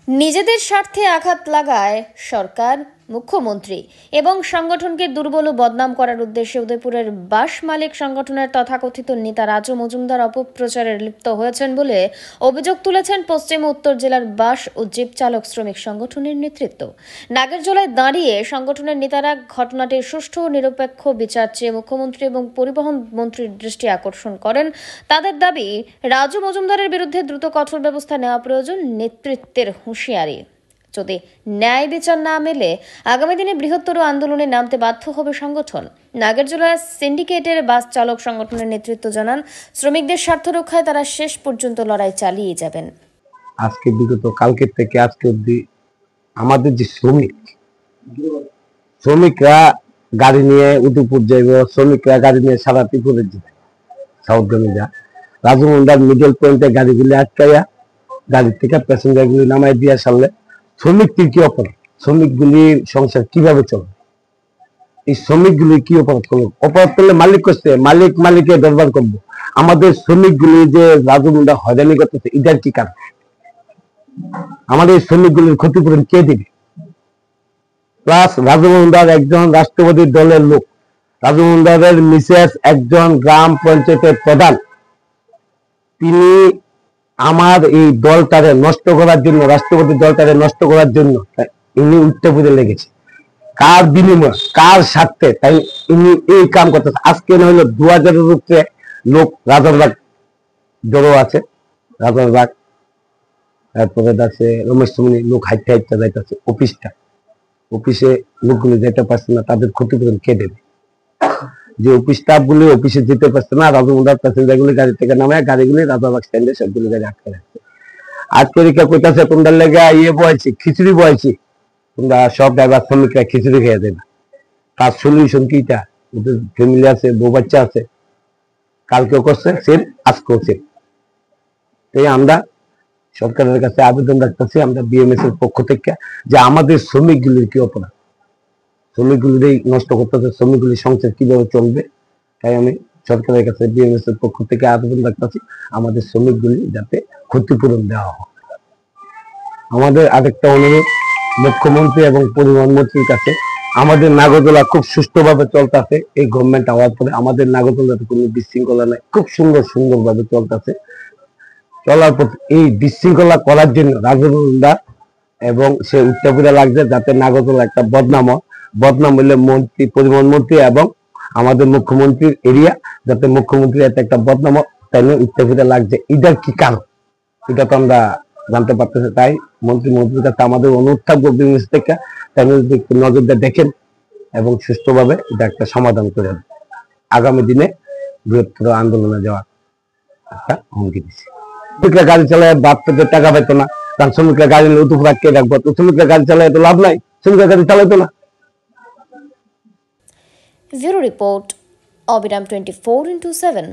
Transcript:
নিজেদের স্বার্থে আঘাত লাগায় সরকার, মুখ্যমন্ত্রী এবং সংগঠনকে দুর্বল ও বদনাম করার উদ্দেশ্যে উদয়পুরের বাস মালিক সংগঠনের তথাকথিত নেতা রাজু মজুমদার অপপ্রচারে লিপ্ত হয়েছেন বলে অভিযোগ তুলেছেন পশ্চিম ও উত্তর জেলার বাস ও জিপ চালক শ্রমিক সংগঠনের নেতৃত্ব। নাগেরজোলায় দাঁড়িয়ে সংগঠনের নেতারা ঘটনাটির সুষ্ঠু ও নিরপেক্ষ বিচার চেয়ে মুখ্যমন্ত্রী এবং পরিবহন মন্ত্রীর দৃষ্টি আকর্ষণ করেন। তাদের দাবি, রাজু মজুমদারের বিরুদ্ধে দ্রুত কঠোর ব্যবস্থা নেওয়া প্রয়োজন। নেতৃত্বের হুঁশিয়ারি, যদি ন্যায় বিচার না মেলে আগামী দিনে বৃহত্তর আন্দোলনে নামতে বাধ্য হবে সংগঠন। নাগেরজোলা সিন্ডিকেটের বাস চালক সংগঠনের নেতৃত্ব জানান, শ্রমিকদের স্বার্থ রক্ষায় তারা শেষ পর্যন্ত লড়াই চালিয়ে যাবেন। আজকে বিগত কালকে থেকে আজকে অবধি আমাদের যে শ্রমিকরা গাড়ি নিয়ে উদয়পুর যাইব, শ্রমিকরা গাড়ি নিয়ে সারা ত্রিপুরে যাবে, সাউথগামী যা রাজু মজুমদার মিডল পয়েন্টে গাড়িগুলি আটকাইয়া গাড়ি থেকে প্যাসেঞ্জার গুলি নামাই দিয়ে সারলে শ্রমিকদের কি অপরাধ? শ্রমিকগুলির সংসার কিভাবে চলবে? এই শ্রমিকগুলি কি অপরাধ করলো? অপরাধ করলে মালিক করছে, মালিককে দরবার করবো। আমাদের শ্রমিকগুলি যে রাজু মজুমদার হয়রানি করতেছে, এটার কি কারণ? আমাদের শ্রমিকগুলির ক্ষতিপূরণ কে দিবে? প্লাস রাজু মজুমদার একজন রাষ্ট্রপতি দলের লোক, রাজু মজুমদারের মিসেস একজন গ্রাম পঞ্চায়েতের প্রধান। তিনি আমার এই দলটারে নষ্ট করার জন্য, রাষ্ট্রপতি দলটারে নষ্ট করার জন্য ইনি উঠতে পুজো লেগেছে। কার বিনিময়, কার স্বার্থে তাই ইনি এই কাম করতেছে? আজকে না হইলো 2000-এর উপরে লোক রাজারবাগ জড়ো আছে, রাজারবাগ, তারপরে আছে রমেশ সুমনি, লোক হাইটে হাইটে যাইতেছে অফিসে লোকগুলো যেতে পারছে না, তাদের ক্ষতিপূরণ কে দেবে? যে অফিস স্টাফ গুলি অফিসে যেতে পারছে না, রাজু মজুমদার প্যাসেঞ্জার গুলি গাড়ি থেকে নামে গাড়িগুলি রাজারবাগ স্ট্যান্ডে সবগুলো গাড়ি আটকে রাখছে। আজকে রিকা কইতাছে তোমরা লেগে বয়েছি, খিচুড়ি বয়েছি, তোমরা সব ড্রাইভার শ্রমিকরা খিচুড়ি খেয়ে দেবে। তার সলিউশন কিটা? ওদের ফ্যামিলি আছে, বউ বাচ্চা আছে, কালকেও করছে সেম, আজকেও সেম। তাই আমরা সরকারের কাছে আবেদন রাখতেছি, আমরা বিএমএস এর পক্ষ থেকে, যে আমাদের শ্রমিকগুলির কি অপরাধ? শ্রমিকগুলির নষ্ট করতেছে, শ্রমিকগুলির সংসার কিভাবে চলবে? তাই আমি সরকারের কাছে বিএমএস এর পক্ষ থেকে আবেদন রাখতেছি, আমাদের শ্রমিকগুলি যাতে ক্ষতিপূরণ দেওয়া হয়। আমাদের আরেকটা অনুরোধ মুখ্যমন্ত্রী এবং পরিবহন মন্ত্রীর কাছে, আমাদের নাগরদোলা খুব সুষ্ঠুভাবে চলতেছে। এই গভর্নমেন্ট হওয়ার পরে আমাদের নাগরদোলাতে কোনো বিশৃঙ্খলা নাই, খুব সুন্দরভাবে চলতেছে। চলার পর এই বিশৃঙ্খলা করার জন্য রাজু মজুমদার এবং সে উত্তরপুরে লাগছে, যাতে নাগরদোলা একটা বদনাম হইলে মন্ত্রী, পরিবহন মন্ত্রী এবং আমাদের মুখ্যমন্ত্রীর এরিয়া, যাতে মুখ্যমন্ত্রী এত একটা বদনাম তাই নিয়ে উত্তরপুরে লাগছে। এটার কি কারণ? এটা তো আমরা জানতে পারতেছি। তাই মন্ত্রীর কাছে আমাদের অনুরোধ থাকবো বিএমএস থেকে, তাই যদি নজর দিয়ে দেখেন এবং সুষ্ঠুভাবে এটা একটা সমাধান করে আগামী দিনে বৃহত্তর আন্দোলনে যাওয়ার একটা হুমকি দিচ্ছে। শ্রমিকরা গাড়ি চালায় বাপ পেতে টাকা পেতো না, কারণ শ্রমিকরা গাড়ি নিয়ে উতুপ রাখতে রাখবো, তো শ্রমিকরা গাড়ি চালায় তো লাভ নাই, শ্রমিকরা গাড়ি চালাইতো না। ব্যুরো রিপোর্ট, অবিরাম 24/7।